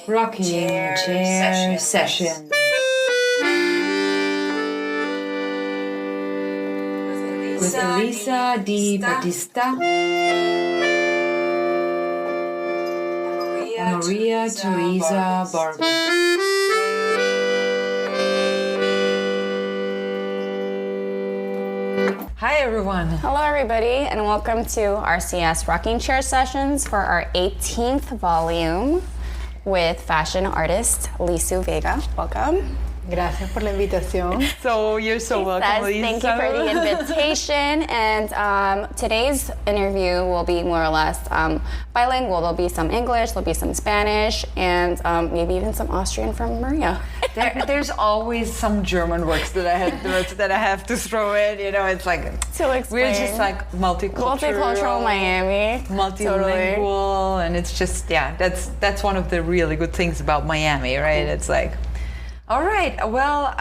Rocking Chair Session. With Elisa Di Battista and Maria Teresa Barber. Hi everyone. Hello everybody and welcome to RCS Rocking Chair Sessions for our 18th volume with fashion artist Lisu Vega. Welcome. Gracias por la invitación. So you're so welcome, Lisa. Thank you for the invitation. And today's interview will be more or less bilingual. There'll be some English, there'll be some Spanish, and maybe even some Austrian from Maria. There's always some German words that I have to throw in. You know, it's like To explain. we're just like multicultural Miami, multilingual, totally. and it's just that's one of the really good things about Miami, right? It's like. All right. Well,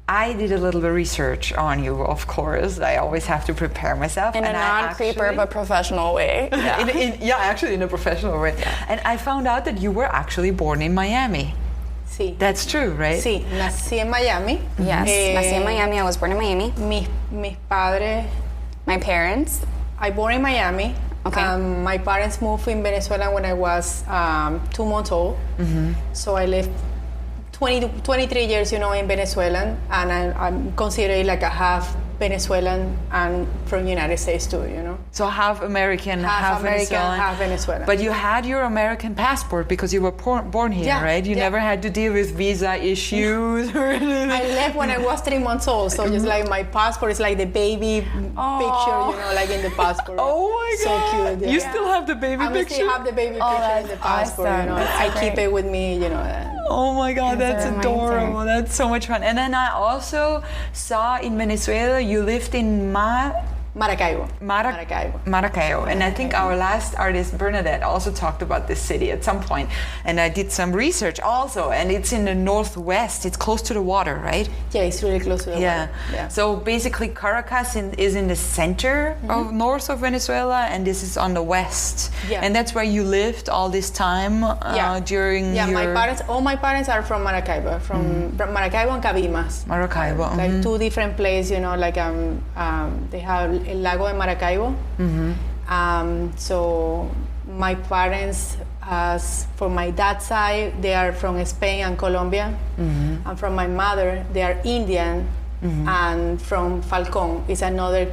I did a little bit of research on you, of course. I always have to prepare myself. In a non-creeper but professional way. Yeah. Actually in a professional way. Yeah. And I found out that you were actually born in Miami. Sí. That's true, right? Sí, nací en Miami. Yes, nací en Miami. I was born in Miami. Mis padres. My parents. I born in Miami. Okay. My parents moved in Venezuela when I was 2 months old. Mm-hmm. So I lived 23 years, in Venezuelan, and I'm considered like a half Venezuelan and from United States too, So half American, half Venezuelan. Half Venezuelan. But you had your American passport because you were born here, right? You never had to deal with visa issues or anything. I left when I was 3 months old, so just like my passport is like the baby picture, like in the passport. Oh my God. So cute. Yeah. You still have the baby picture? I still have the baby picture in the passport, awesome. I keep it with me, Oh my God, that's amazing. adorable. That's so much fun. And then I also saw in Venezuela you lived in Maracaibo. Maracaibo. And I think our last artist, Bernadette, also talked about this city at some point. And I did some research also. And it's in the northwest. It's close to the water, right? Yeah, it's really close to the water. Yeah. So basically Caracas is in the center of north of Venezuela. And this is on the west. Yeah. And that's where you lived all this time during your... all my parents are from Maracaibo. From Maracaibo and Cabimas. Maracaibo. Like two different places, like they have El Lago de Maracaibo. Mm-hmm. So my parents, from my dad's side, they are from Spain and Colombia. Mm-hmm. And from my mother, they are Indian. Mm-hmm. And from Falcón is another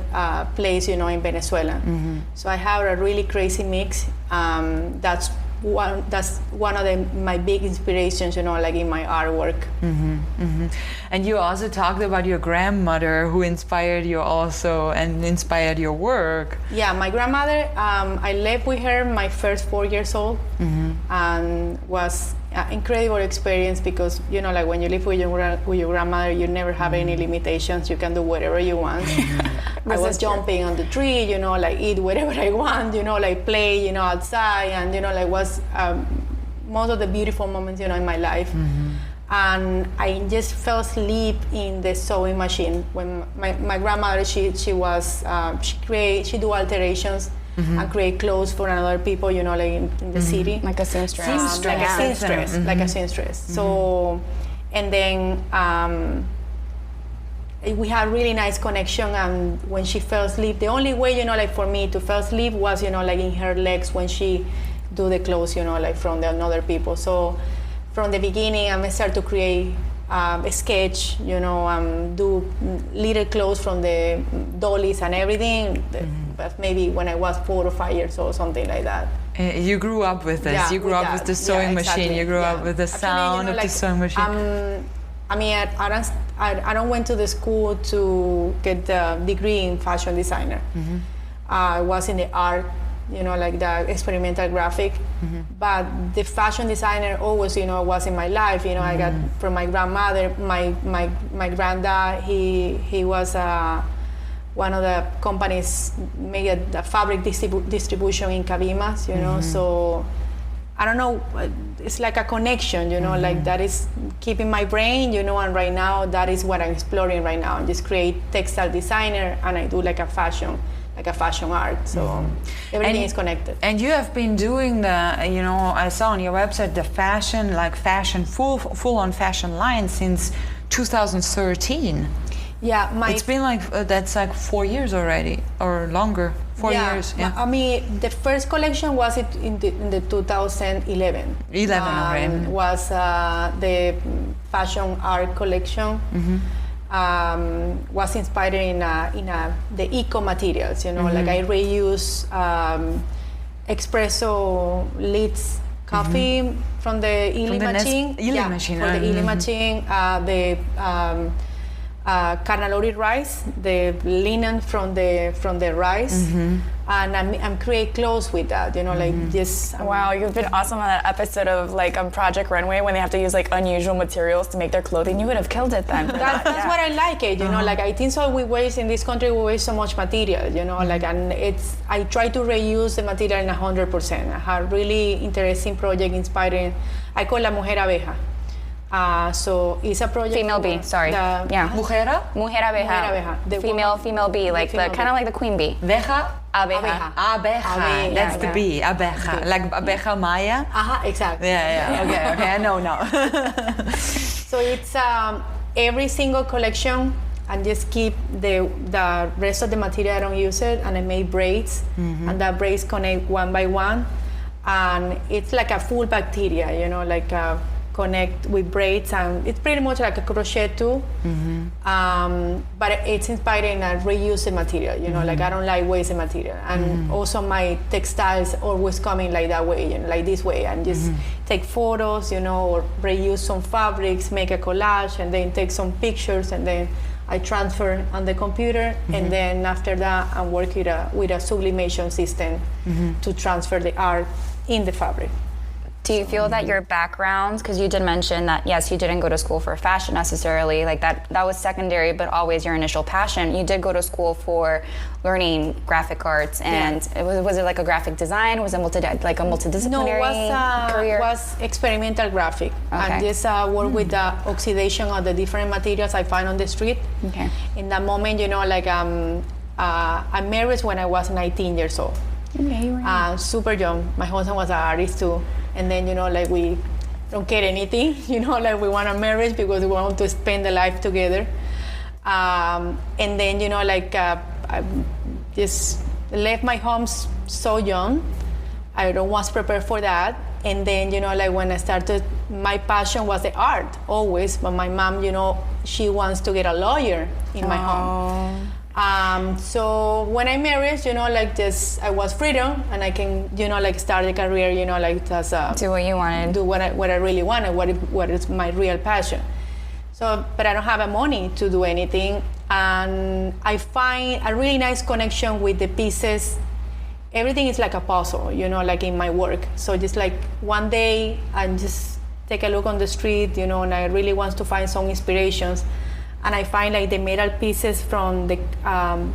place, in Venezuela. Mm-hmm. So I have a really crazy mix. That's one of my big inspirations, like in my artwork. Mm-hmm, mm-hmm. And you also talked about your grandmother who inspired you also and inspired your work. Yeah, my grandmother, I lived with her my first 4 years old, mm-hmm. and was an incredible experience because, like when you live with your grandmother, you never have any limitations. You can do whatever you want. I was jumping on the tree, like eat whatever I want, like play, outside, and, like was most of the beautiful moments, in my life. Mm-hmm. And I just fell asleep in the sewing machine when my grandmother, she do alterations. Mm-hmm. And create clothes for other people, like in the city. Like a seamstress. Like a seamstress. Mm-hmm. Like a seamstress. Mm-hmm. So, and then we had really nice connection. And when she fell asleep, the only way, like for me to fall asleep was, like in her legs when she do the clothes, like from the other people. So from the beginning, I started to create a sketch, do little clothes from the dollies and everything. Mm-hmm. But maybe when I was 4 or 5 years old, something like that. You grew up with this. You grew up with the sewing machine. You grew up with the sound of the sewing machine. I mean, I don't went to the school to get the degree in fashion designer. Mm-hmm. I was in the art, like the experimental graphic. Mm-hmm. But the fashion designer always, was in my life. Mm-hmm. I got from my grandmother, my granddad. He was one of the companies made a fabric distribution in Cabimas, mm-hmm. So I don't know, it's like a connection, mm-hmm. like that is keeping my brain, and right now that is what I'm exploring right now. I just create textile designer and I do like a fashion like a fashion art. So everything is connected. And you have been doing the, you know, I saw on your website the fashion, full on fashion line since 2013. Yeah, it's been like that's like 4 years already, or longer. 4 years. Yeah. I mean, the first collection was in the 2011. 11 already. Was the fashion art collection. Was inspired in the eco materials. You know, like I reuse espresso leads coffee from the Illy machine. For the Illy machine. The carnalori rice, the linen from the rice, and I'm create clothes with that. You know, like just. Wow, you've been awesome on that episode of like Project Runway when they have to use like unusual materials to make their clothing. You would have killed it then. That's what I like it. You know, like I think so. We waste in this country. We waste so much material. You know, like and I try to reuse the material in 100%. I have really interesting project inspiring. I call La Mujer Abeja. So it's a project. Female bee, sorry. Mujer abeja. Female bee, like the kind of like the queen bee. Veja. Abeja. That's the bee. Abeja. Like abeja maya. Exactly. Yeah. Okay. I know now. So it's every single collection, and just keep the rest of the material. I don't use it, and I make braids, and that braids connect one by one, and it's like a full bacteria. You know, like. Connect with braids, and it's pretty much like a crochet too, but it's inspired in a reuse material. You know, like I don't like wasted material, and also my textiles always coming like that way, you know, like this way, and just take photos, you know, or reuse some fabrics, make a collage, and then take some pictures, and then I transfer on the computer, and then after that I work with a sublimation system to transfer the art in the fabric. Do you feel that your background, because you did mention that, yes, you didn't go to school for fashion necessarily, like that was secondary, but always your initial passion. You did go to school for learning graphic arts, and was it like a graphic design? Was it multidisciplinary career? It was experimental graphic. Okay. And just work with the oxidation of the different materials I find on the street. Okay. In that moment, you know, like I married when I was 19 years old. Okay, you were super young. My husband was an artist too. And then, you know, like we don't care anything, you know, like we want a marriage because we want to spend the life together. And then, you know, like I just left my home so young. I don't was prepared for that. And then, you know, like when I started, my passion was the art always. But my mom, you know, she wants to get a lawyer in my home. So when I married, you know, like just I was freedom, and I can, you know, like start a career, you know, like as do what you wanted, do what I really wanted, what is my real passion. So, but I don't have the money to do anything, and I find a really nice connection with the pieces. Everything is like a puzzle, you know, like in my work. So just like one day I just take a look on the street, you know, and I really want to find some inspirations. And I find like the metal pieces from the,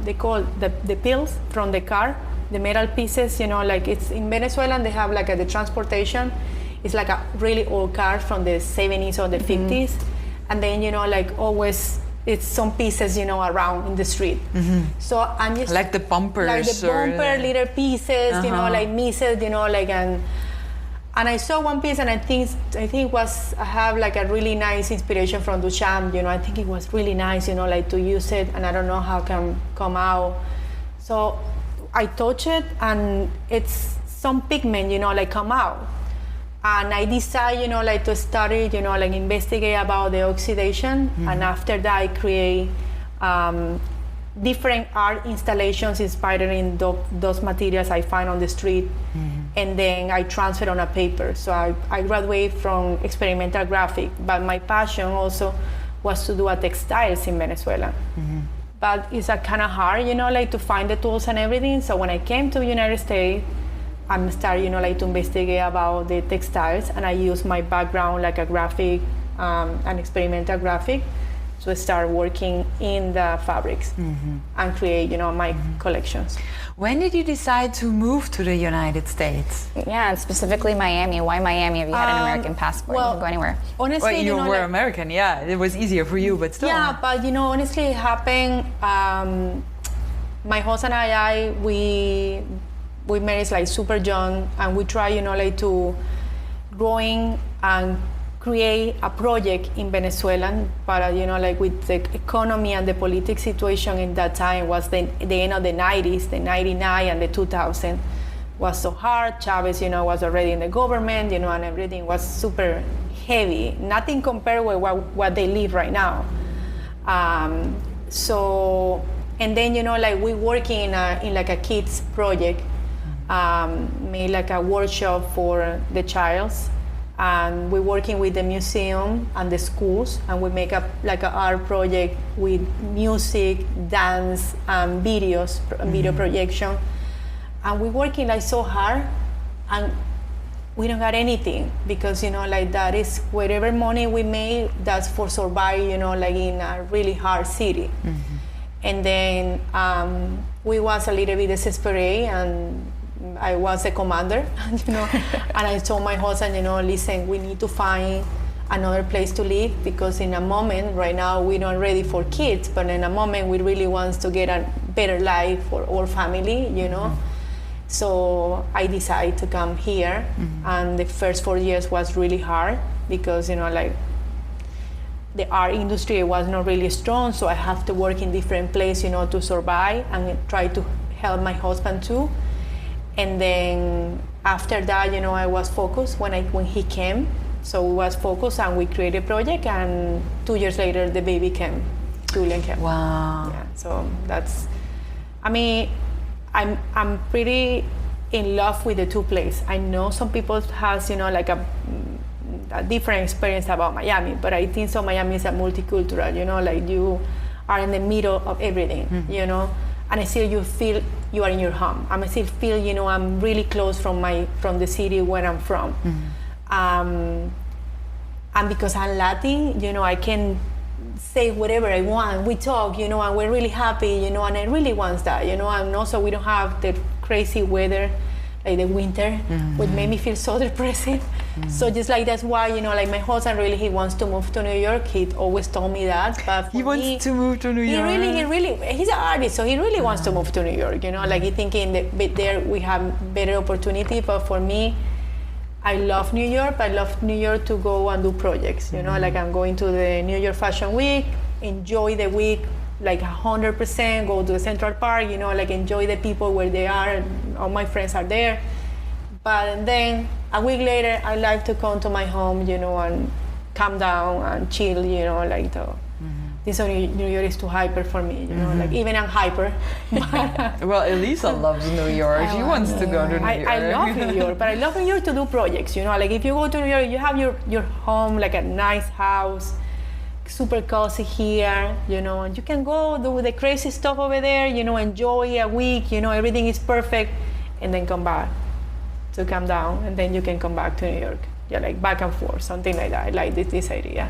they call the pills from the car, the metal pieces, you know, like it's in Venezuela, and they have like the transportation. It's like a really old car from the 70s or the 50s. And then, you know, like always it's some pieces, you know, around in the street. So I'm just like the bumpers, like the bumper, little pieces, you know, like misses, you know, like and I saw one piece, and I think I have like a really nice inspiration from Duchamp, you know. I think it was really nice, you know, like to use it, and I don't know how can come out. So I touch it, and it's some pigment, you know, like come out. And I decide, you know, like to study, you know, like investigate about the oxidation, and after that I create different art installations inspired in those materials I find on the street, and then I transfer on a paper. So I graduate from experimental graphic, but my passion also was to do a textiles in Venezuela. But it's kind of hard, you know, like to find the tools and everything. So when I came to the United States, I started, you know, like to investigate about the textiles, and I use my background like a graphic, an experimental graphic, to start working in the fabrics and create, you know, my collections. When did you decide to move to the United States? Yeah, and specifically Miami. Why Miami? Have you had an American passport? You can go anywhere. Honestly, well, you know, were like, American, yeah. It was easier for you, but still. Yeah, but you know, honestly, it happened. my husband and we married like super young, and we try, like to growing and create a project in Venezuela, but like with the economy and the political situation in that time was the end of the 90s, the 99 and the 2000 was so hard. Chavez, was already in the government, and everything was super heavy. Nothing compared with what they live right now. So, and then, like we working in like a kids project, made like a workshop for the childs. And we're working with the museum and the schools, and we make like an art project with music, dance, and videos, video projection. And we're working like so hard, and we don't got anything because like that is whatever money we made, that's for survive, like in a really hard city. And then we was a little bit desperate, and I was a commander, and I told my husband, listen, we need to find another place to live, because in a moment, right now, we're not ready for kids, but in a moment, we really want to get a better life for our family, So I decided to come here, and the first 4 years was really hard, because, like, the art industry was not really strong, so I have to work in different places, to survive, and try to help my husband too. And then after that, I was focused when he came. So we was focused, and we created a project, and 2 years later, the baby came, Julian came. Wow. Yeah, so that's, I mean, I'm pretty in love with the two places. I know some people has, like a different experience about Miami, but I think so Miami is a multicultural, like you are in the middle of everything, and I still you feel you are in your home. I still feel, I'm really close from the city where I'm from. And because I'm Latin, I can say whatever I want. We talk, and we're really happy, and I really want that, and also we don't have the crazy weather, like the winter, which made me feel so depressing. So just like that's why, like my husband really, he wants to move to New York. He always told me that. But he wants to move to New York. He really, he's an artist, so he really wants to move to New York. Like he thinking that there we have better opportunity. But for me, I love New York. I love New York to go and do projects. Like I'm going to the New York Fashion Week, enjoy the week like 100%, go to the Central Park, like enjoy the people where they are, and all my friends are there. But then a week later, I like to come to my home, and calm down and chill, like the. This New York is too hyper for me, like even I'm hyper. Well, Elisa loves New York. She wants to go to New York. I love New York, but I love New York to do projects, like if you go to New York, you have your home, like a nice house, super cozy here, and you can go do the crazy stuff over there, enjoy a week, everything is perfect, and then come back to calm down, and then you can come back to New York. Yeah, like back and forth, something like that. I like this idea.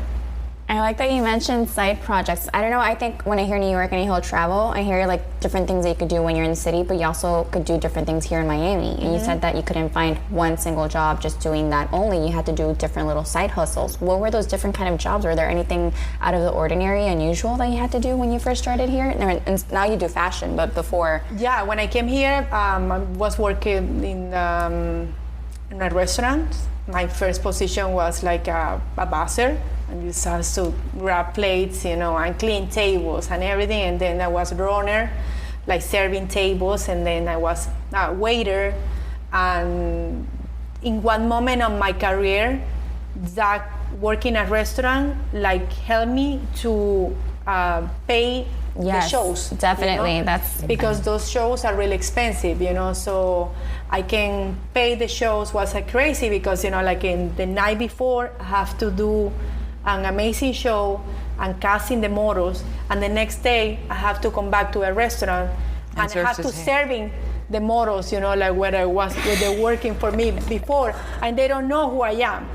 I like that you mentioned side projects. I don't know, I think when I hear New York and I hear travel, I hear like different things that you could do when you're in the city, but you also could do different things here in Miami. And you said that you couldn't find one single job just doing that only. You had to do different little side hustles. What were those different kind of jobs? Were there anything out of the ordinary, unusual that you had to do when you first started here? And now you do fashion, but before? Yeah, when I came here, I was working in a restaurant. My first position was like a buzzer, and you have to grab plates, and clean tables and everything. And then I was runner, like serving tables, and then I was a waiter. And in one moment of my career, that working at a restaurant like helped me to pay the shows. Definitely, that's because those shows are really expensive, so I can pay the shows was crazy because like in the night before I have to do an amazing show and casting the models, and the next day I have to come back to a restaurant and I have to serving the models, like where they're working for me before, and they don't know who I am,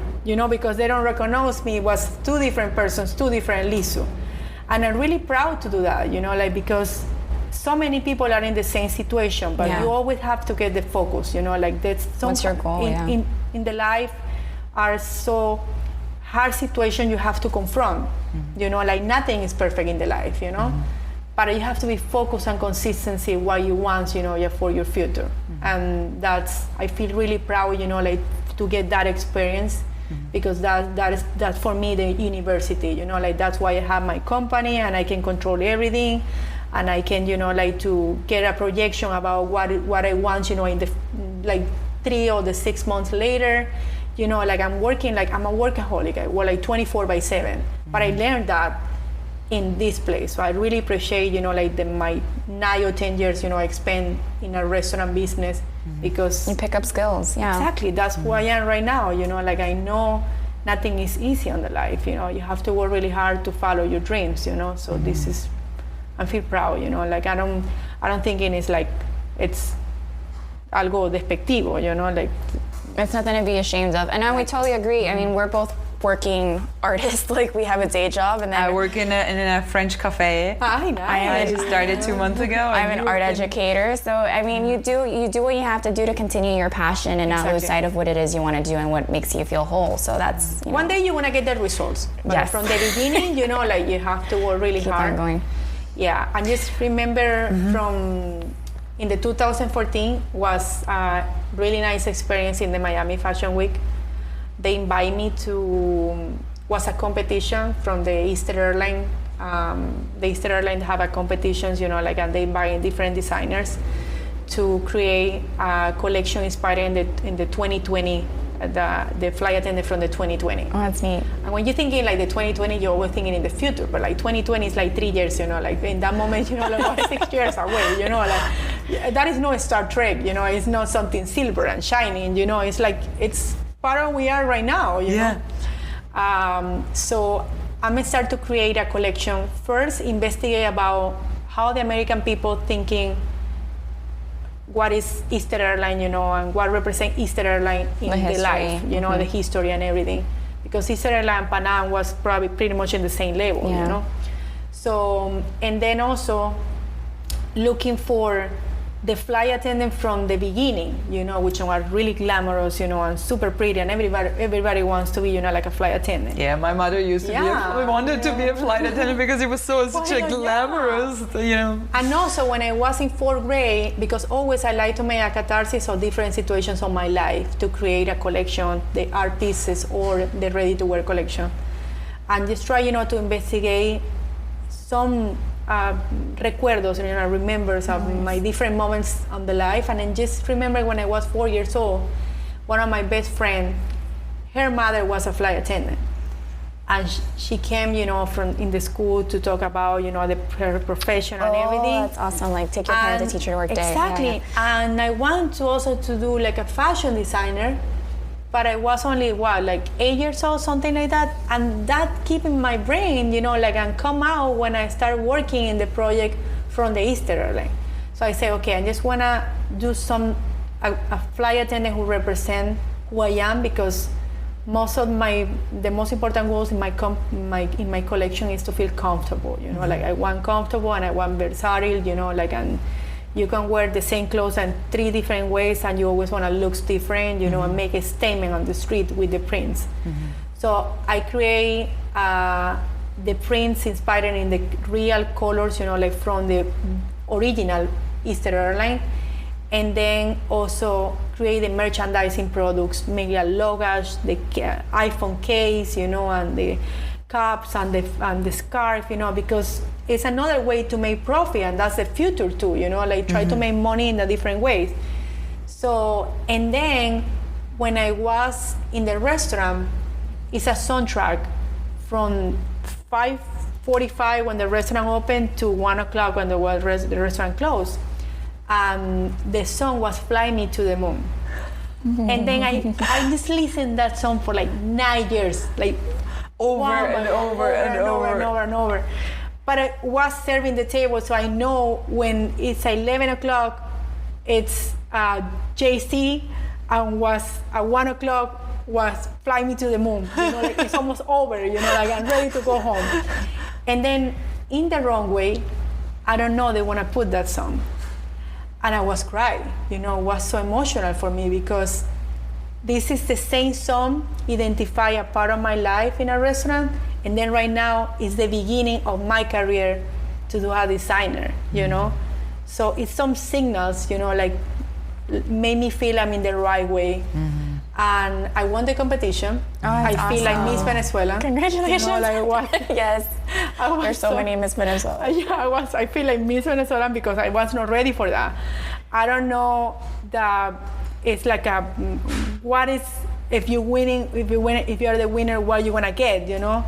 because they don't recognize me. It was two different persons, two different Lisu. And I'm really proud to do that, like because so many people are in the same situation, but you always have to get the focus, like that's what's your goal in the life are so hard situation you have to confront, like nothing is perfect in the life, but you have to be focused on consistency, what you want, for your future. And I feel really proud, like to get that experience, because that's for me the university, like that's why I have my company and I can control everything, and I can, like to get a projection about what I want, in the like 3 or 6 months later, like I'm working, like I'm a workaholic. I work like 24/7, but I learned that in this place. So I really appreciate, like my 9 or 10 years, I spent in a restaurant business, because You pick up skills, yeah. exactly, that's who I am right now. Like I know nothing is easy on the life. You have to work really hard to follow your dreams. So this is, I feel proud. Like I don't think it's like it's algo despectivo. Like It's nothing to be ashamed of. And we totally agree. I mean, we're both working artists, like we have a day job, and then I work in a French cafe. nice. I just started 2 months ago. I'm an art educator, so I mean, you do what you have to do to continue your passion and not lose sight of what it is you want to do and what makes you feel whole. So that's one day you want to get the results. But Yes. from the beginning, like you have to work really keep hard. on going. Yeah, and just remember from in the 2014 was a really nice experience in the Miami Fashion Week. They invite me to, was a competition from the Easter Airline. The Easter Airline have a competitions, like, and they invite different designers to create a collection inspired in the 2020, the flight attendant from the 2020. Oh, that's neat. And when you're thinking like the 2020, you're always thinking in the future, but like 2020 is like 3 years, like in that moment, like 6 years away, like that is not Star Trek, it's not something silver and shining, it's like, it's part of who we are right now, you know? So I'm gonna start to create a collection. First, investigate about how the American people thinking what is Easter Airline, and what represents Easter Airline in the life, the history and everything. Because Easter Airline and Pan Am was probably pretty much in the same level, So, and then also looking for the flight attendant from the beginning, which are really glamorous, and super pretty, and everybody wants to be, like a flight attendant. Yeah, my mother used to wanted to be a flight attendant because it was such a glamorous, And also when I was in 4th grade, because always I like to make a catharsis of different situations of my life to create a collection, the art pieces or the ready-to-wear collection, and just try, to investigate some recuerdos, remembers of my different moments on the life. And then just remember when I was 4 years old, one of my best friends, her mother was a flight attendant, and she came, from in the school to talk about, her profession and everything. That's awesome! Like take your parent to teacher work day. Exactly. And I want to also to do like a fashion designer. But I was only, like 8 years old, something like that. And that keep in my brain, and come out when I start working in the project from the Easter Airline. So I say, okay, I just want to do a flight attendant who represent who I am, because most of the most important goals in my collection is to feel comfortable, like I want comfortable and I want versatile, and you can wear the same clothes in 3 different ways, and you always want to look different, and make a statement on the street with the prints. So I create the prints inspired in the real colors, like from the original Easter Airline, and then also create the merchandising products, make a luggage, the iPhone case, and the cups and the scarf, because it's another way to make profit, and that's the future too, like try to make money in the different ways. So, and then when I was in the restaurant, it's a soundtrack from 5:45 when the restaurant opened to 1 o'clock when the restaurant closed. The song was Fly Me to the Moon. And then I just listened that song for like 9 years, like over and over. But I was serving the table, so I know when it's 11 o'clock, it's JC, and was at 1 o'clock was Fly Me to the Moon. Like it's almost over, like I'm ready to go home. And then in the wrong way, I don't know, they want to put that song. And I was crying, it was so emotional for me, because this is the same song, identify a part of my life in a restaurant, and then right now is the beginning of my career to do a designer, you know. So it's some signals, you know, like made me feel I'm in the right way. And I won the competition. I feel like Miss Venezuela. Congratulations. You know, like what? Yes. There's so many Miss Venezuela. Yeah, I feel like Miss Venezuela because I was not ready for that. I don't know it's like what is, if you're winning, if you are the winner, what are you gonna get, you know?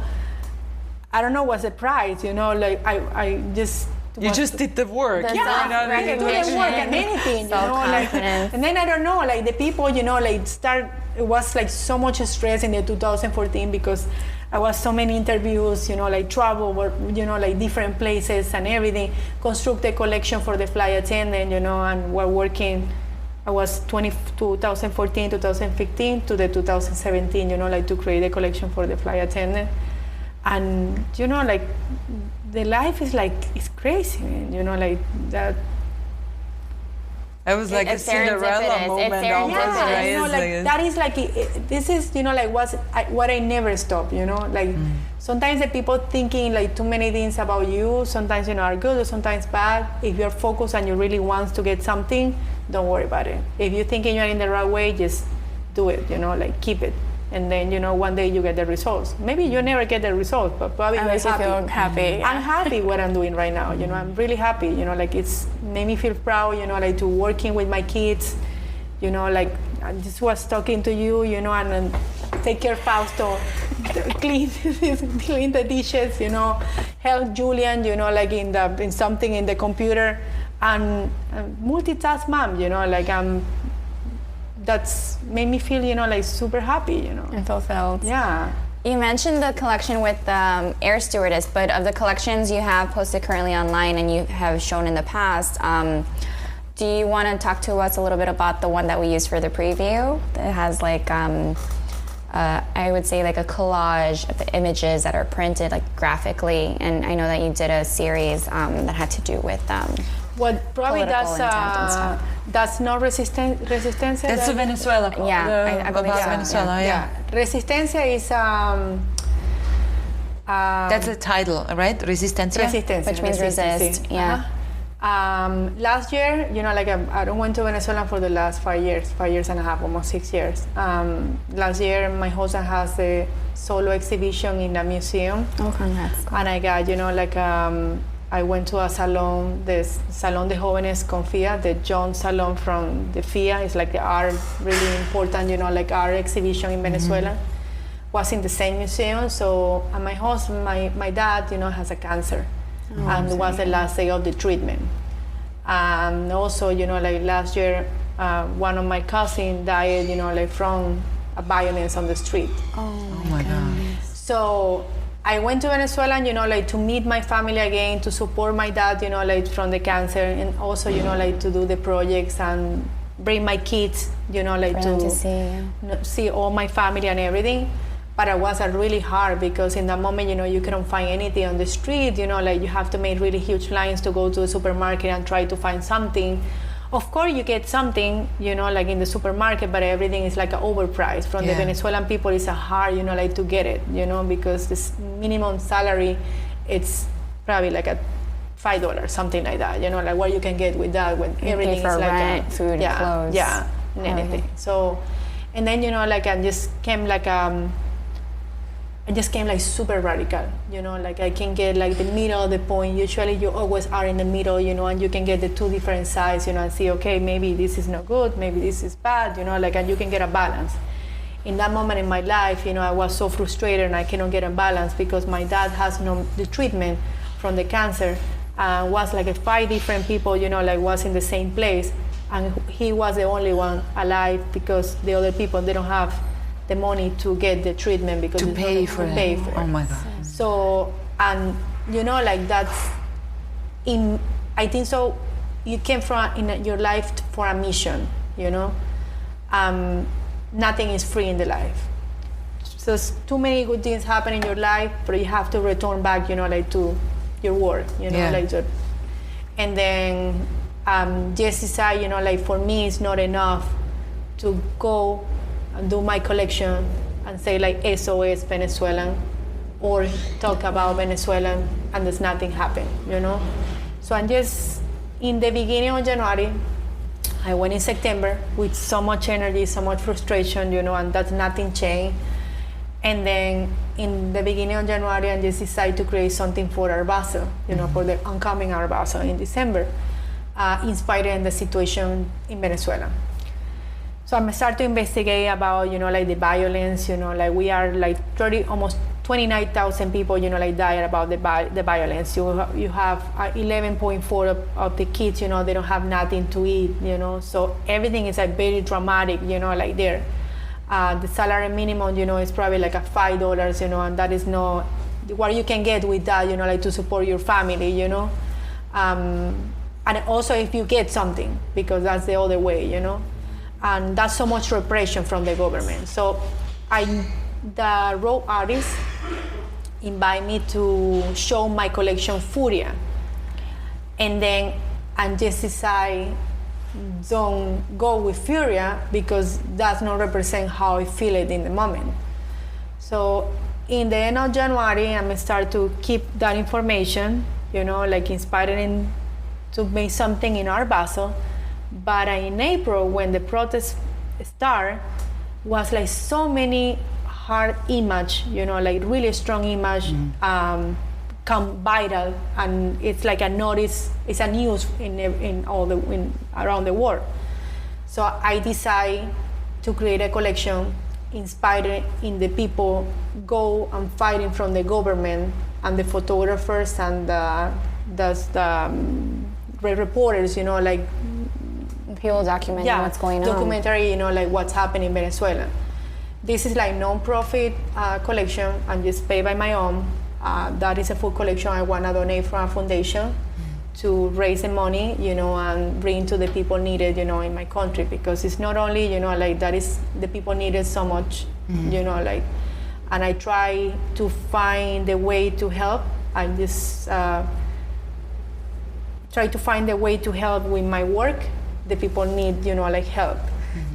I don't know what's the prize, you know, like I just... You just did the work. Yeah, I do the work and anything, you know, like, and then I don't know, like the people, you know, like it was like so much stress in the 2014 because I was so many interviews, you know, like travel, you know, like different places and everything, construct a collection for the flight attendant, you know, and we're working, I was 2014, 2015 to the 2017, you know, like to create a collection for the flight attendant. And, you know, like, the life is like, it's crazy, man. You know, like that. It was like a Cinderella moment almost, right? You know, like that is like, this is, you know, like what I never stop, you know? Like sometimes the people thinking like too many things about you, sometimes, you know, are good or sometimes bad. If you're focused and you really want to get something, don't worry about it. If you're thinking you're in the right way, just do it, you know, like keep it. And then, you know, one day you get the results. Maybe you never get the results, but probably you're happy. Feel happy. I'm happy what I'm doing right now. You know, I'm really happy. You know, like it's made me feel proud. You know, like to working with my kids. You know, like I just was talking to you. You know, and take care of Fausto, clean the dishes. You know, help Julian. You know, like in something in the computer, and multitask mom. You know, like that's made me feel, you know, like super happy, you know. And fulfilled. Yeah. You mentioned the collection with Air Stewardess, but of the collections you have posted currently online and you have shown in the past, do you want to talk to us a little bit about the one that we used for the preview? It has like, I would say like a collage of the images that are printed like graphically, and I know that you did a series that had to do with well, probably that's not Resistencia. That's the Venezuela. Yeah, I believe about so. Venezuela. Yeah. Resistencia is that's the title, right? Resistencia. Which means resist. Yeah. Last year, you know, like I don't went to Venezuela for the last 5 years and a half, almost 6 years. Last year, my husband has a solo exhibition in the museum. Oh, congrats. And I got, you know, like I went to a salon, the Salón de Jóvenes con FIA, the John Salon from the FIA. It's like the art, really important, you know, like art exhibition in Venezuela. Was in the same museum. So, and my husband, my dad, you know, has a cancer. And it was the last day of the treatment. And also, you know, like last year, one of my cousins died, you know, like from a violence on the street. Oh my God. So I went to Venezuela, you know, like to meet my family again, to support my dad, you know, like from the cancer, and also, you know, like to do the projects and bring my kids, you know, like to see all my family and everything. But it was really hard because in that moment, you know, you couldn't find anything on the street, you know, like you have to make really huge lines to go to the supermarket and try to find something. Of course, you get something, you know, like in the supermarket, but everything is like an overpriced. From the Venezuelan people, it's a hard, you know, like to get it, you know, because this minimum salary, it's probably like a $5, something like that, you know, like what you can get with that when everything is like rent, food, clothes. Yeah, and anything. Okay. So, and then, you know, like I just came like super radical, you know, like I can get like the middle of the point. Usually you always are in the middle, you know, and you can get the two different sides, you know, and see, okay, maybe this is not good, maybe this is bad, you know, like, and you can get a balance. In that moment in my life, you know, I was so frustrated and I cannot get a balance because my dad has the treatment from the cancer, was like 5 different people, you know, like was in the same place, and he was the only one alive because the other people, they don't have the money to get the treatment because to pay for it. Oh my God. So, and you know, like that's I think so you came from in your life for a mission, you know. Nothing is free in the life. So too many good things happen in your life, but you have to return back, you know, like to your work, you know, like to, and then Jesse said, you know, like for me it's not enough to go and do my collection and say like SOS Venezuelan. or talk about Venezuela and there's nothing happen, you know? So I'm just, in the beginning of January, I went in September with so much energy, so much frustration, you know, and that nothing changed. And then in the beginning of January, I just decided to create something for Art Basel, you know, for the oncoming Art Basel in December, inspired in the situation in Venezuela. So I'm starting to investigate about, you know, like the violence, you know, like we are like almost 29,000 people, you know, like died about the violence. You have 11.4 of the kids, you know, they don't have nothing to eat, you know. So everything is like very dramatic, you know, like there. The salary minimum, you know, is probably like a $5, you know, and that is not what you can get with that, you know, like to support your family, you know. And also if you get something, because that's the other way, you know. And that's so much repression from the government. So the raw artists invite me to show my collection Furia. And then I just decide don't go with Furia because that's not represent how I feel it in the moment. So in the end of January, I'm gonna start to keep that information, you know, like inspiring to make something in Art Basel. But in April, when the protests start, was like so many hard image, you know, like really strong image, come viral, and it's like a notice, it's a news around the world. So I decide to create a collection inspired in the people go and fighting from the government and the photographers and the reporters, you know, like people documenting what's going on. Documentary, you know, like what's happening in Venezuela. This is like non-profit collection and just paid by my own. That is a full collection I want to donate from a foundation to raise the money, you know, and bring to the people needed, you know, in my country, because it's not only, you know, like that is the people needed so much, you know, like, and I try to find a way to help. I just try to find a way to help with my work. The people need, you know, like help.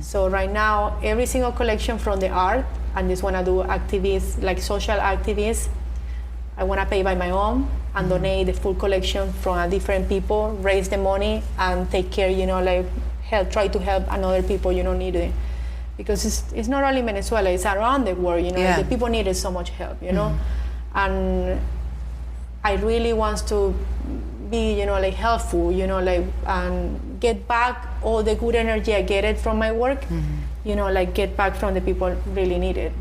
So right now, every single collection from the art, I just want to do activities, like social activities. I want to pay by my own and donate the full collection from a different people, raise the money and take care, you know, like help, try to help another people, you know, need it. Because it's not only Venezuela, it's around the world, you know, like the people needed so much help, you know. And I really want to be, you know, like helpful, you know, like, and get back all the good energy I get it from my work, you know, like get back from the people really need it.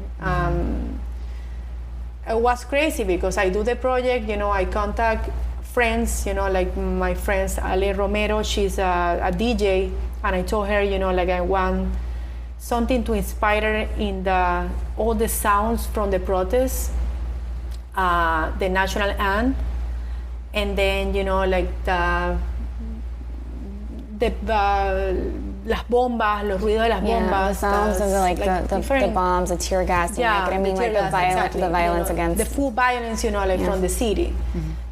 It was crazy because I do the project, you know, I contact friends, you know, like my friends, Ale Romero, she's a DJ, and I told her, you know, like I want something to inspire her in all the sounds from the protests, the national anthem, and then, you know, like las bombas, los ruidos de las bombas. The sounds of the bombs, the tear gas, like, I mean, like the violence against. The full violence, you know, like from the city.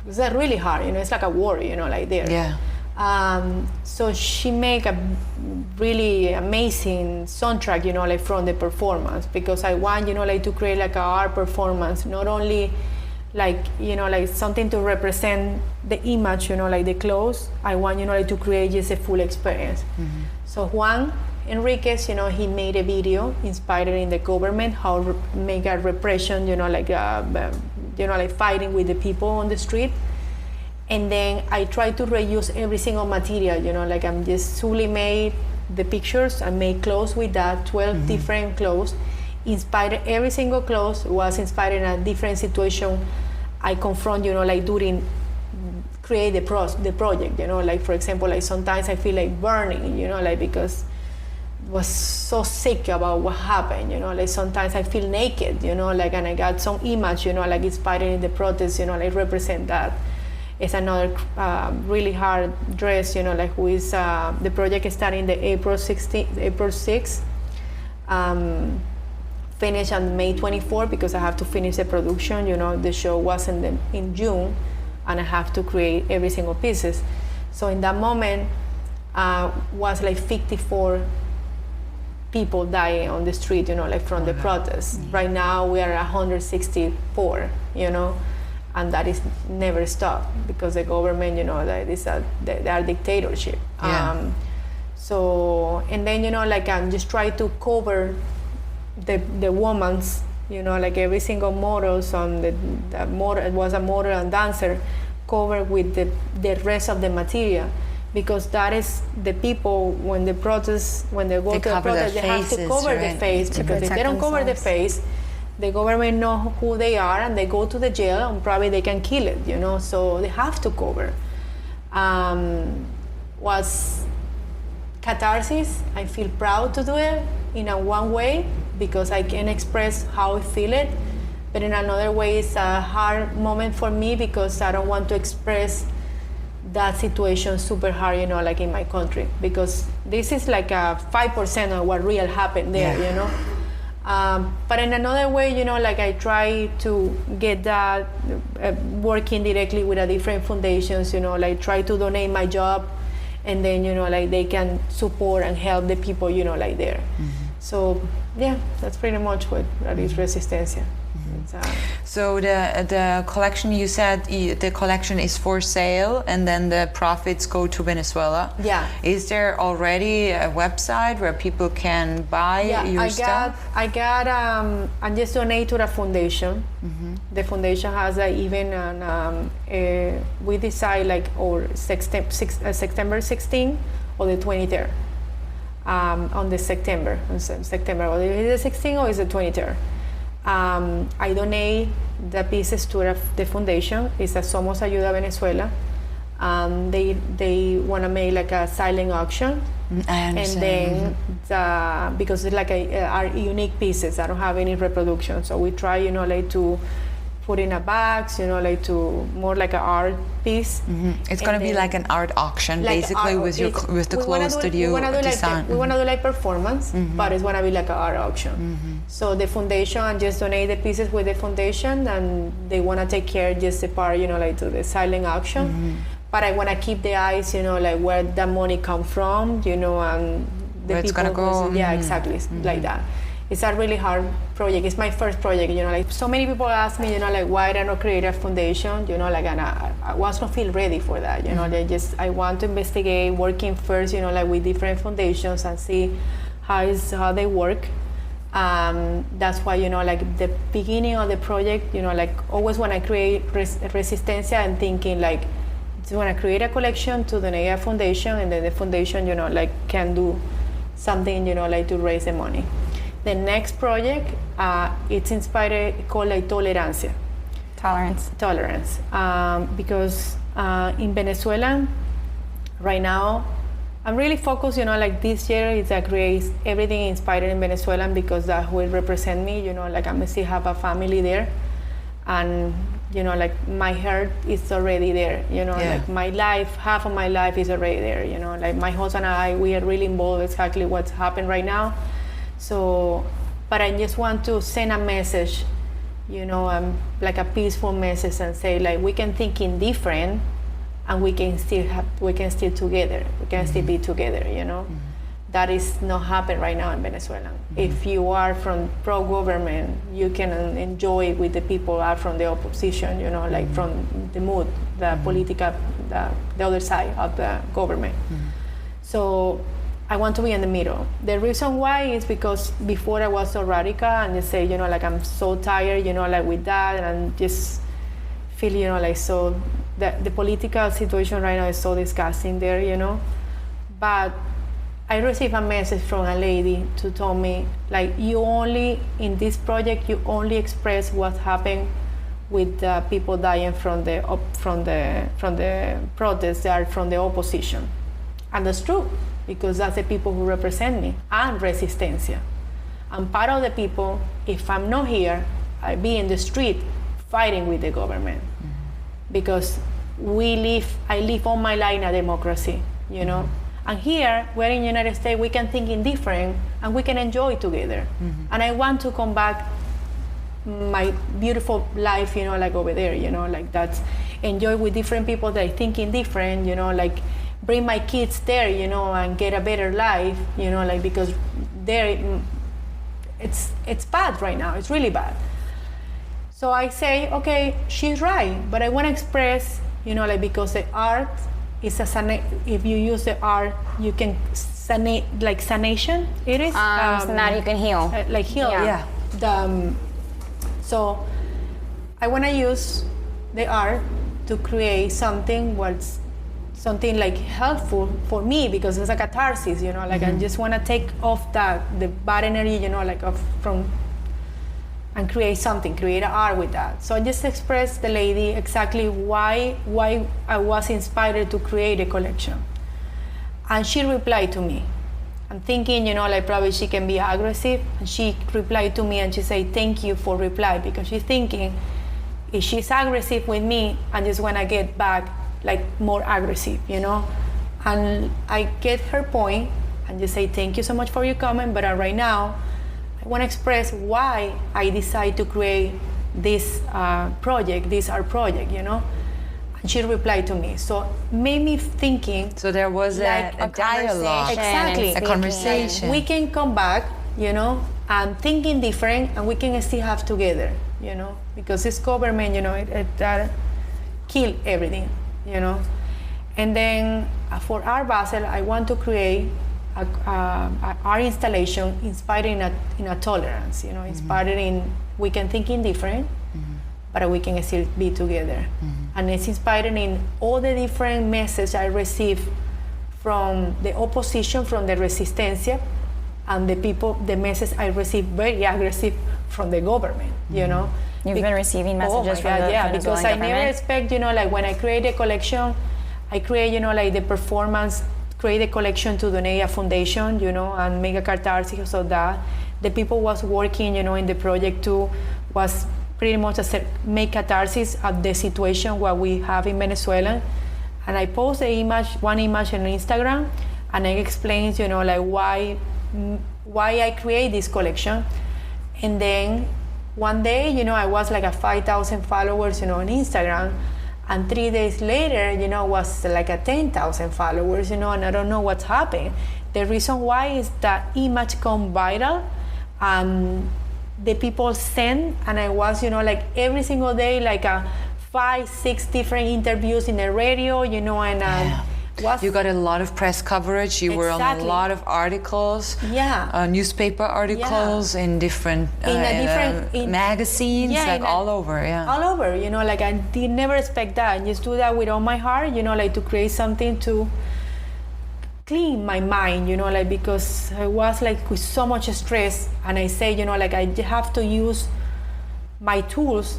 It's really hard, you know, it's like a war, you know, like there. So she make a really amazing soundtrack, you know, like from the performance, because I want, you know, like to create like a art performance, not only like, you know, like something to represent the image, you know, like the clothes. I want, you know, like to create just a full experience. So Juan Enriquez, you know, he made a video inspired in the government, how make a repression, you know, like fighting with the people on the street. And then I try to reuse every single material, you know, like I'm just solely made the pictures and made clothes with that, 12 different clothes. Inspired, every single clothes was inspired in a different situation I confront, you know, like during create the project, you know, like for example, like sometimes I feel like burning, you know, like because I was so sick about what happened, you know, like sometimes I feel naked, you know, like, and I got some image, you know, like inspired in the protest, you know, like represent that. It's another really hard dress, you know, like who is the project starting the April 6th. Finish on May 24 because I have to finish the production. You know, the show was in June, and I have to create every single pieces. So in that moment, was like 54 people dying on the street, like from the protests. Right now we are 164, and that is never stopped because the government, that is they are dictatorship. Yeah. So, and then, just try to cover the woman's, every single models on the model, it was a model and dancer, covered with the rest of the material. Because that is the people, when they go to the protest, they have to cover the face. Because if they don't cover the face, the government knows who they are and they go to the jail and probably they can kill it, so they have to cover. Was catharsis. I feel proud to do it in a one way because I can express how I feel it. But in another way, it's a hard moment for me because I don't want to express that situation super hard, like in my country, because this is like a 5% of what real happened there, but in another way, like I try to get that working directly with a different foundations, like try to donate my job, and then, like they can support and help the people, like there. So yeah, that's pretty much what that is Resistencia. So the collection, you said the collection is for sale and then the profits go to Venezuela. Yeah. Is there already a website where people can buy your stuff? I just donate to the foundation. The foundation has even we decide or September 16 or the 23rd. On the September, or is it the 16th or is it the 23rd? I donate the pieces to the foundation. It's a Somos Ayuda Venezuela. They want to make like a silent auction. I understand. And then because it's like are unique pieces. I don't have any reproduction, so we try, like to put in a box, like to more like an art piece. It's going to be like an art auction, like basically with the clothes that you design. We want to do like performance, but it's going to be like an art auction. So the foundation just donate the pieces with the foundation, and they want to take care just the part, like to the silent auction. But I want to keep the eyes, like where the money come from, and the where people. It's going to go. Yeah, exactly, like that. It's a really hard project. It's my first project, like so many people ask me, like why did I not create a foundation, like, and I was not feel ready for that, I want to investigate working first, like with different foundations and see how they work. That's why, like the beginning of the project, like always when I create Resistencia, I'm thinking like, when I create a collection to donate a foundation, and then the foundation, like can do something, like to raise the money. The next project, it's inspired, called like Tolerancia. Tolerance. Because in Venezuela, right now, I'm really focused, like this year is a great, everything inspired in Venezuelan because that will represent me, like I still have a family there. And, like my heart is already there, like my life, half of my life is already there, like my husband and I, we are really involved exactly what's happened right now. So, but I just want to send a message, like a peaceful message, and say like we can think in different, and we can still together. We can still be together. That is not happen right now in Venezuela. If you are from pro-government, you can enjoy with the people are from the opposition. Like from the mood, the political, the other side of the government. So I want to be in the middle. The reason why is because before I was so radical and just say, like I'm so tired, like with that, and just feel, like so the political situation right now is so disgusting there, But I received a message from a lady to tell me, like, you only, in this project, you only express what happened with the people dying from the protests, they are from the opposition. And that's true, because that's the people who represent me and Resistencia. I'm part of the people. If I'm not here, I be in the street fighting with the government, because I live all my life in a democracy, And here, we're in the United States, we can think in different, and we can enjoy together. And I want to come back my beautiful life, like over there, like that's enjoy with different people that are thinking different, like bring my kids there, you know, and get a better life, you know, like, because there, it's bad right now. It's really bad. So I say, okay, she's right, but I want to express, you know, like, because the art is if you use the art, you can sanation. It is So now you can heal. like heal. Yeah. So I want to use the art to create something something like helpful for me, because it's a catharsis, you know, like I just want to take off the bad energy, you know, like and create an art with that. So I just expressed the lady exactly why I was inspired to create a collection. And she replied to me. I'm thinking, you know, like probably she can be aggressive. And she replied to me and she said, thank you for reply, because she's thinking if she's aggressive with me, I just want to get back like more aggressive, you know? And I get her point and just say, thank you so much for your comment, but right now, I want to express why I decide to create this project, this art project, you know? And she replied to me. So made me thinking. So there was like a dialogue. Exactly. A conversation. We can come back, you know, and thinking different, and we can still have together, you know? Because this government, you know, it killed everything, you know? And then for Art Basel, I want to create our installation inspired in a tolerance, you know, inspired in we can think in different, but we can still be together. And it's inspired in all the different messages I receive from the opposition, from the resistencia, and the message I receive very aggressive from the government, you know. You've been receiving messages from the yeah, Venezuelan because I government? never expect, you know, like when I create a collection, I create, you know, like the performance, create a collection to donate a foundation, you know, and make a catharsis of that. The people was working, you know, in the project too, was pretty much make catharsis of the situation what we have in Venezuela. And I post one image on Instagram, and I explain, you know, like why I create this collection. And then one day, you know, I was like 5,000 followers, you know, on Instagram. And 3 days later, you know, was like 10,000 followers, you know, and I don't know what's happened. The reason why is that image come viral. The people send, and I was, you know, like every single day, like 5-6 different interviews in the radio, you know, and you got a lot of press coverage. You were on a lot of articles, newspaper articles in different magazines, like all over, all over. You know, like I did never expect that. I just do that with all my heart. You know, like to create something to clean my mind. You know, like because I was like with so much stress, and I say, you know, like I have to use my tools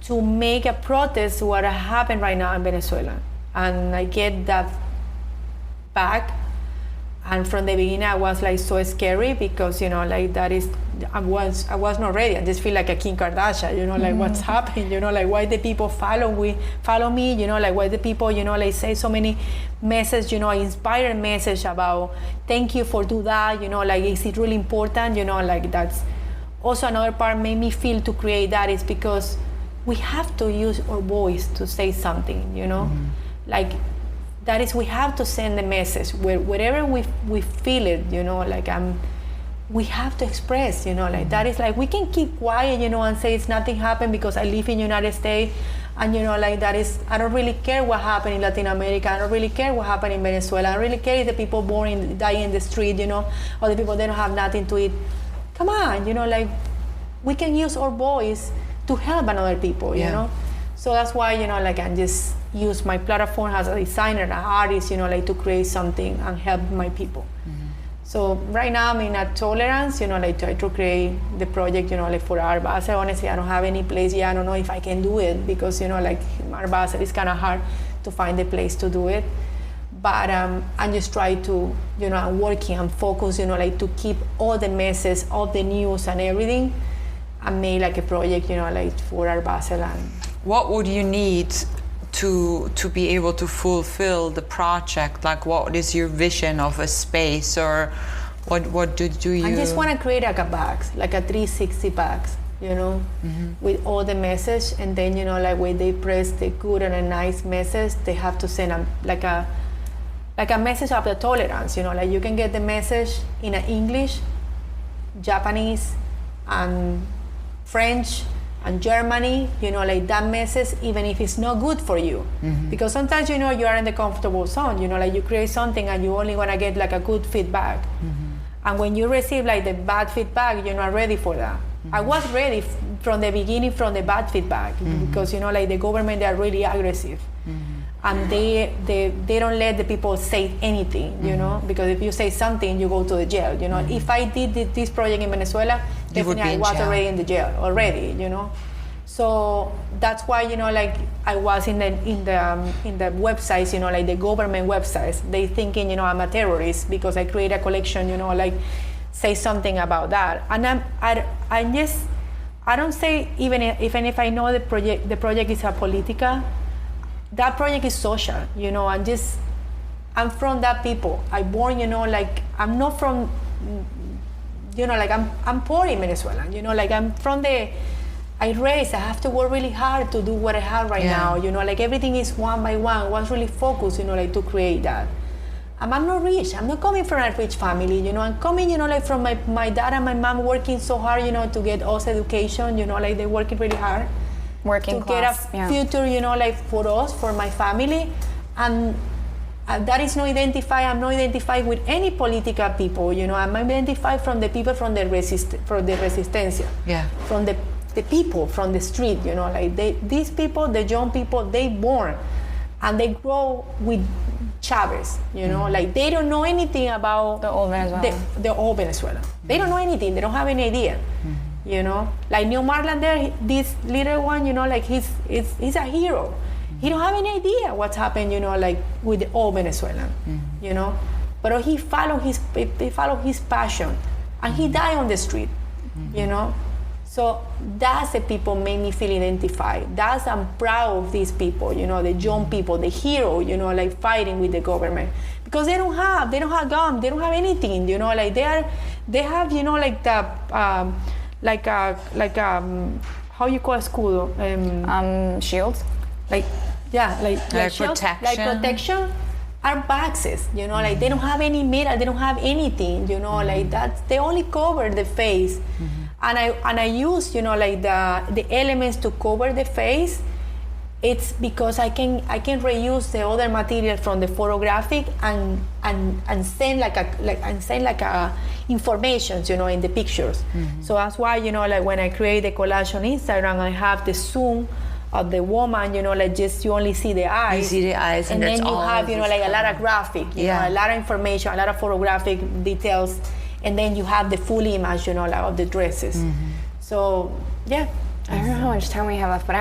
to make a protest what happened right now in Venezuela, and I get that back. And from the beginning I was like so scary, because you know, like that is I was not ready. I just feel like a Kim Kardashian, you know, like what's happening, you know, like why the people follow me, you know, like why the people, you know, like say so many messages, you know, inspired message about thank you for do that, you know, like is it really important, you know, like that's also another part made me feel to create that is because we have to use our voice to say something, you know, like that is, we have to send the message wherever we feel it, you know, like we have to express, you know, like that is like we can keep quiet, you know, and say it's nothing happened because I live in United States, and you know, like that is, I don't really care what happened in Latin America, I don't really care what happened in Venezuela, I don't really care if the people die in the street, you know, or the people they don't have nothing to eat. Come on, you know, like we can use our voice to help another people, you know. So that's why, you know, like I just use my platform as a designer, an artist, you know, like to create something and help my people. So right now I'm in a tolerance, you know, like try to create the project, you know, like for Art Basel. Honestly, I don't have any place yet. I don't know if I can do it because, you know, like Art Basel is kind of hard to find the place to do it. But I just try to, you know, I'm working and focus, you know, like to keep all the messages, all the news and everything, and make like a project, you know, like for Art Basel. And what would you need to be able to fulfill the project? Like, what is your vision of a space, or what do you? I just want to create like a box, like a 360 box, you know, with all the message, and then, you know, like when they press the good and a nice message, they have to send like a like a message of the tolerance, like you can get the message in English, Japanese, and French, and Germany, like that message, even if it's not good for you. Because sometimes, you are in the comfortable zone, like you create something and you only want to get like a good feedback. And when you receive like the bad feedback, you're not ready for that. I was ready from the beginning from the bad feedback because, like the government, they are really aggressive. And they don't let the people say anything, because if you say something, you go to the jail, If I did this project in Venezuela, definitely I was already in the jail already, So that's why, like I was in the websites, like the government websites, they thinking, I'm a terrorist because I create a collection, like say something about that. And I don't say even if I know the project is a political, that project is social, I'm from that people. I born, like I'm not from, like I'm poor in Venezuela, like I'm from I have to work really hard to do what I have right now, like everything is one by one. I was really focused, like to create that. And I'm not rich. I'm not coming from a rich family, I'm coming, like from my dad and my mom working so hard, to get us education, like they're working really hard. Working to class, get a future, like for us, for my family. And that is not identified. I'm not identified with any political people, I'm identified from the people from the resistencia. Yeah. From the people from the street, like these people, the young people, they born and they grow with Chavez, like they don't know anything about the old Venezuela. The old Venezuela. They don't know anything. They don't have any idea. Like New Marland there, this little one, like he's a hero. He don't have any idea what's happened, like with the old Venezuelan, But he followed his passion, and he died on the street, So that's the people make me feel identified. I'm proud of these people, the young people, the hero, like fighting with the government, because they don't have guns, they don't have anything, like they have, like the how you call escudo? Shields? Like shields, protection are boxes, like they don't have any metal, they don't have anything, like that's, they only cover the face. And I use, like the elements to cover the face. It's because I can reuse the other material from the photographic and send like a information, in the pictures. So that's why, like when I create the collage on Instagram, I have the zoom of the woman, like just you only see the eyes. You see the eyes, and then you have, like a lot of graphic, a lot of information, a lot of photographic details. And then you have the full image, like of the dresses. So, yeah. I don't know how much time we have left, but I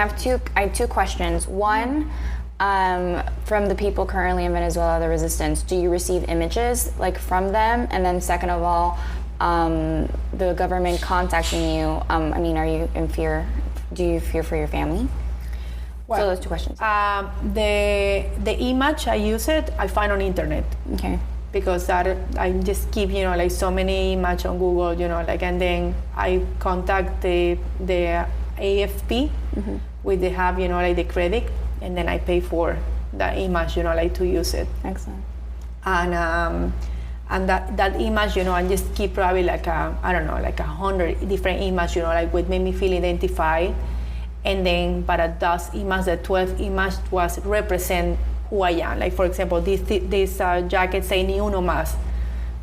have two questions. One, from the people currently in Venezuela, the resistance, do you receive images like from them? And then second of all, the government contacting you, are you in fear? Do you fear for your family? Well, so those two questions. The image I use I find on internet. Okay. Because I just keep, like so many images on Google, and then I contact the AFP with they have, like the credit, and then I pay for the image, like to use it. Excellent. And that image, I just keep probably like 100 different images, like what made me feel identified. And then, but those images, the 12 image was represent who I am. Like for example, this jacket say "Ni uno más,"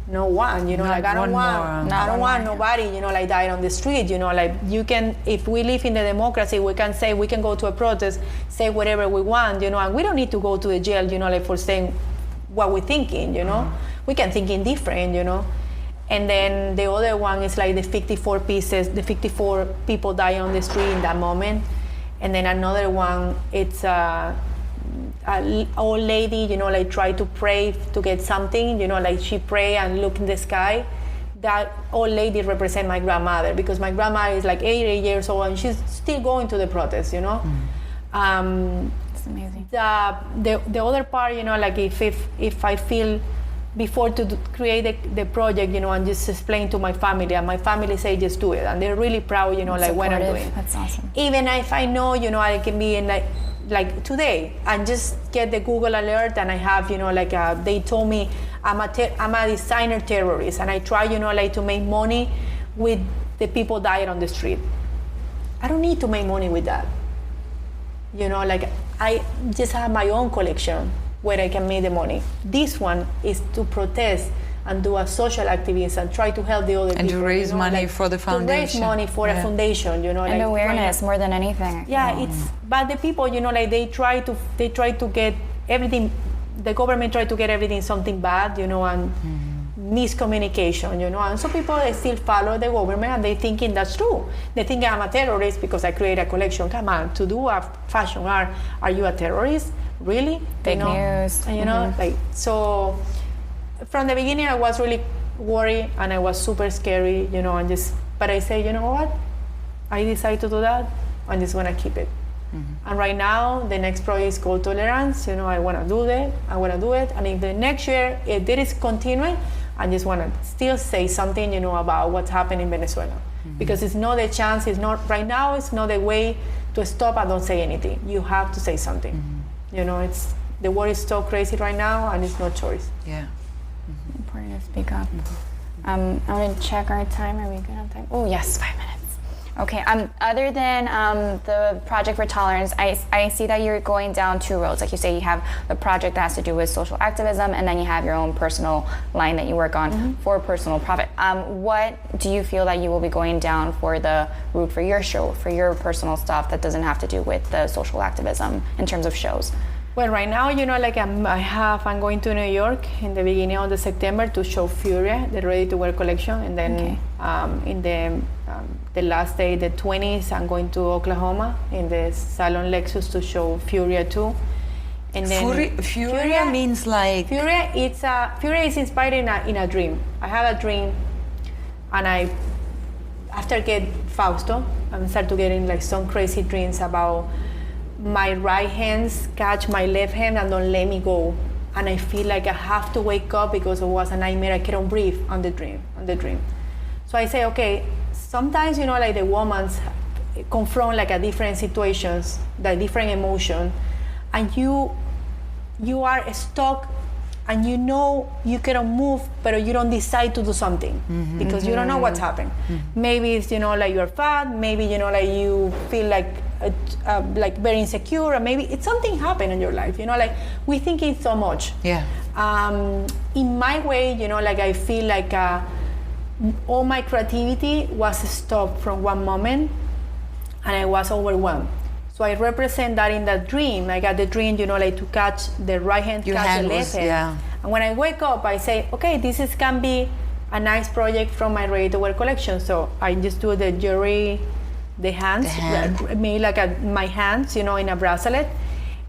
no one. Like I don't want nobody. Like died on the street. Like you can, if we live in the democracy, we can go to a protest, say whatever we want. And we don't need to go to the jail. Like for saying what we're thinking. We can think in different. And then the other one is like the 54 pieces, the 54 people die on the street in that moment. And then another one, it's an old lady, like try to pray to get something, like she pray and look in the sky. That old lady represents my grandmother, because my grandma is like 80 years old and she's still going to the protest, It's amazing. The other part, like if I feel before to create the project, and just explain to my family, and my family say just do it, and they're really proud, like when I'm doing. That's awesome. Even if I know, I can be in like like today, and just get the Google alert, and I have, you know, like they told me I'm a designer terrorist, and I try, you know, like to make money with the people dying on the street. I don't need to make money with that. You know, like I just have my own collection where I can make the money. This one is to protest and do a social activism and try to help the other and people. to raise money for the foundation. To raise money for a foundation, you know. And like awareness more than anything. Yeah, but the people, you know, like they try to get everything, the government try to get everything something bad, you know, and miscommunication, you know, and some people they still follow the government and they thinking that's true. They think I'm a terrorist because I create a collection. Come on, to do a fashion art, are you a terrorist? Really? Fake news. And, you know, like, so from the beginning I was really worried and I was super scary, you know, but I say, you know what? I decided to do that. I'm just gonna keep it. And right now, the next project is called Tolerance. You know, I want to do that. And if the next year, if there is continuing, I just want to still say something, you know, about what's happening in Venezuela. Because it's not a chance, it's not, right now, it's not a way to stop and don't say anything. You have to say something. You know, the world is so crazy right now and it's no choice. Yeah. Important to speak up. I'm going to check our time. Are we good on time? Oh, yes, 5 minutes. Okay, other than the Project for Tolerance, I see that you're going down two roads. Like you say, you have the project that has to do with social activism, and then you have your own personal line that you work on for personal profit. What do you feel that you will be going down for the route for your show, for your personal stuff that doesn't have to do with the social activism in terms of shows? Well, right now, you know, like I'm going to New York in the beginning of September to show Furia, the ready-to-wear collection, and then in the last day, the 20th, I'm going to Oklahoma in the Salon Lexus to show Furia 2. And then Furia means like Furia is inspired in a dream. I have a dream, and after get Fausto, I start to getting like some crazy dreams about my right hands catch my left hand and don't let me go, and I feel like I have to wake up because it was a nightmare. I couldn't breathe on the dream. So I say, okay, sometimes, you know, like the women confront like a different situations, the different emotion, and you are stuck, and you know you cannot move, but you don't decide to do something because you don't know what's happened. Maybe it's, you know, like you're fat. Maybe, you know, like you feel like very insecure, or maybe it's something happened in your life. You know, like we think it so much. Yeah. In my way, you know, like I feel like all my creativity was stopped from one moment, and I was overwhelmed. So I represent that in that dream. I got the dream, you know, like to catch the right hand, catch the left hand. Yeah. And when I wake up, I say, okay, can be a nice project from my ready-to-wear collection. So I just do the jewelry, the hands, made like my hands, you know, in a bracelet.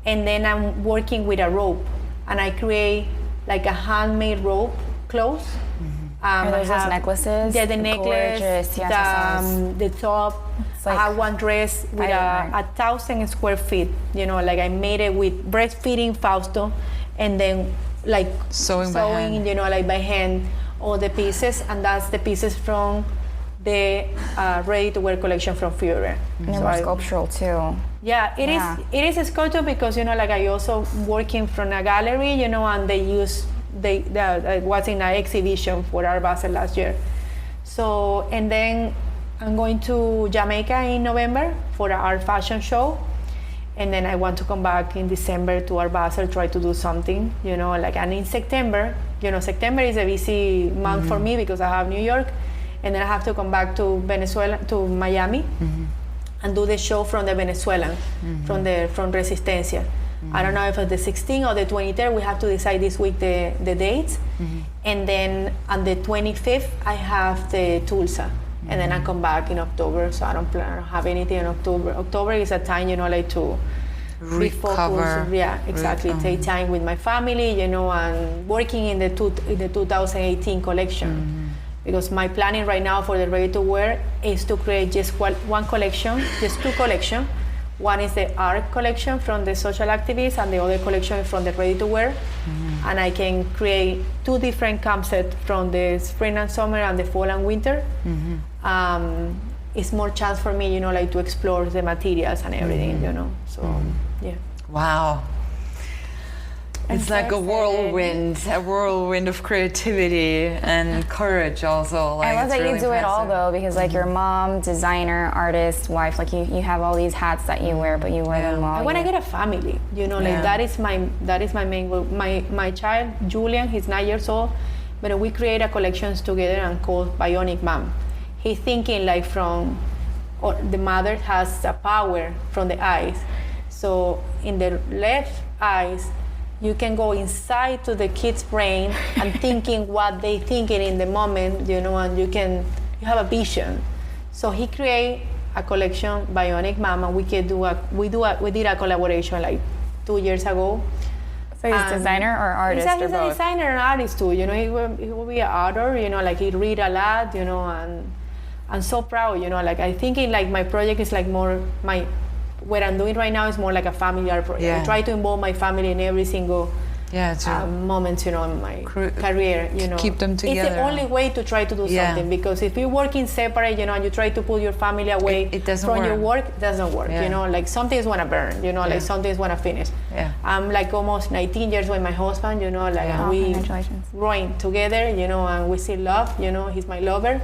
And then I'm working with a rope, and I create like a handmade rope clothes. Are those necklaces? Yeah, the necklace, gorgeous. Yes, the top. Like I have one dress with 1,000 square feet. You know, like I made it with breastfeeding Fausto, and then like sewing by hand. You know, like by hand, all the pieces, and that's the pieces from the ready-to-wear collection from Furia. And so more sculptural too. Yeah, it is a sculpture because, you know, like I also working from a gallery, you know, and they was in an exhibition for Art Basel last year. So, and then I'm going to Jamaica in November for an art fashion show. And then I want to come back in December to Art Basel, try to do something, you know, like, and in September, you know, September is a busy month for me because I have New York, and then I have to come back to Venezuela, to Miami, and do the show from the Venezuelan, from Resistencia. I don't know if it's the 16th or the 23rd. We have to decide this week the dates. And then on the 25th, I have the Tulsa. And then I come back in October, so I don't have anything in October. October is a time, you know, like to recover. Yeah, exactly. Take time with my family, you know, and working in the 2018 collection. Because my planning right now for the ready-to-wear is to create just one collection, just two collections. One is the art collection from the social activists, and the other collection from the ready-to-wear. And I can create two different concepts from the spring and summer and the fall and winter. It's more chance for me, you know, like to explore the materials and everything, you know. So, yeah. Wow. It's so like a excited. whirlwind of creativity and courage also. Like, I love it's that really you do it all impressive. though, because like your mom, designer, artist, wife, like you have all these hats that you wear, but you wear them well. I want to get a family, you know, like Yeah. that is my main goal. My child Julian, he's 9 years old, but we create a collections together and called Bionic Mom. He's thinking like or the mother has a power from the eyes, so in the left eyes you can go inside to the kid's brain and thinking what they thinking in the moment, you know, and you have a vision. So he create a collection, Bionic Mama. We did a collaboration like 2 years ago. So he's designer or artist He's or a both? designer and artist too. You know, he will be an author. You know, like he read a lot. You know, and I'm so proud. You know, like I think like my project is like more what I'm doing right now is more like a family art project. Yeah. I try to involve my family in every single to moments, you know, in my career, you know. keep them It's together. the only way to try to do Yeah. something, because if you're working separate, you know, and you try to pull your family away It doesn't from work. your work, it doesn't work, Yeah. you know, like some things want to burn, you know, Yeah. like some things want to finish. Yeah. I'm like almost 19 years with my husband, you know, like Yeah. Oh, we congratulations. growing together, you know, and we still love, you know, he's my lover,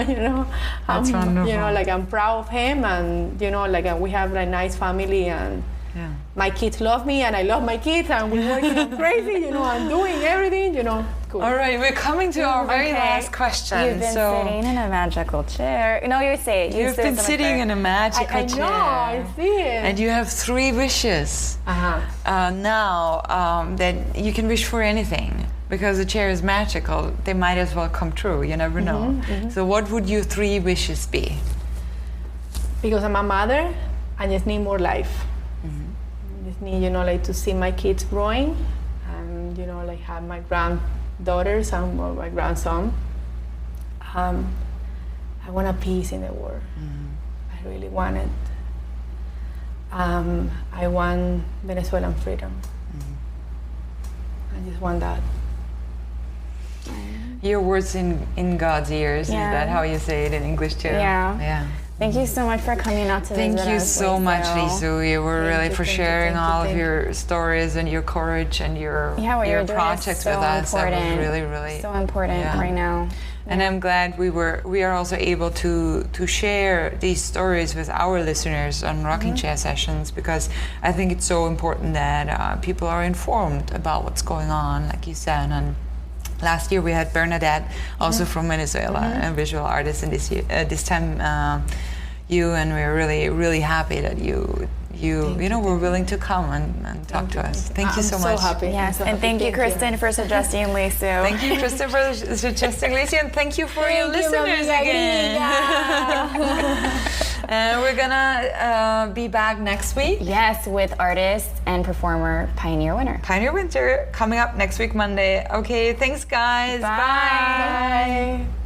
you know. That's wonderful. You know, like I'm proud of him, and, you know, like we have a nice family, and Yeah. my kids love me, and I love my kids, and we're working like crazy, you know, and doing everything, you know. Cool. All right, we're coming to our very Okay. last question. You've been sitting in a magical chair. No, you say it. You've been sitting in a magical I chair. know, I see it. And you have 3 wishes. Uh-huh. Now that you can wish for anything, because the chair is magical, they might as well come true. You never know. So what would your 3 wishes be? Because I'm a mother, I just need more life. Just need, you know, like to see my kids growing, and, you know, like have my granddaughters and my grandson. I want a peace in the world. I really want it. I want Venezuelan freedom. I just want that. Your words in God's ears. Yeah. Is that how you say it in English too? Yeah. Yeah. Thank you so much for coming out to Thank visit you us, so much, Lisu. You were Thank really you, for thank you, sharing thank you, all of thank your stories and your courage and your Yeah, what your you're doing is projects so with us. That important. was really, really So important yeah. right now. And I'm glad we are also able to share these stories with our listeners on Rocking Chair Sessions, because I think it's so important that people are informed about what's going on, like you said. And last year we had Bernadette, also from Venezuela, a visual artist, and this time you, and we're really, really happy that you were willing to come and talk to us. Thank you so I'm much. so happy. Yes, I'm so and happy. thank you, Kristen, for suggesting Lisu. Thank you, Kristen, for suggesting Lisu, and thank you for your listeners again. And we're gonna be back next week. Yes, with artist and performer Pioneer Winter. Pioneer Winter coming up next week, Monday. Okay, thanks, guys. Bye. Bye.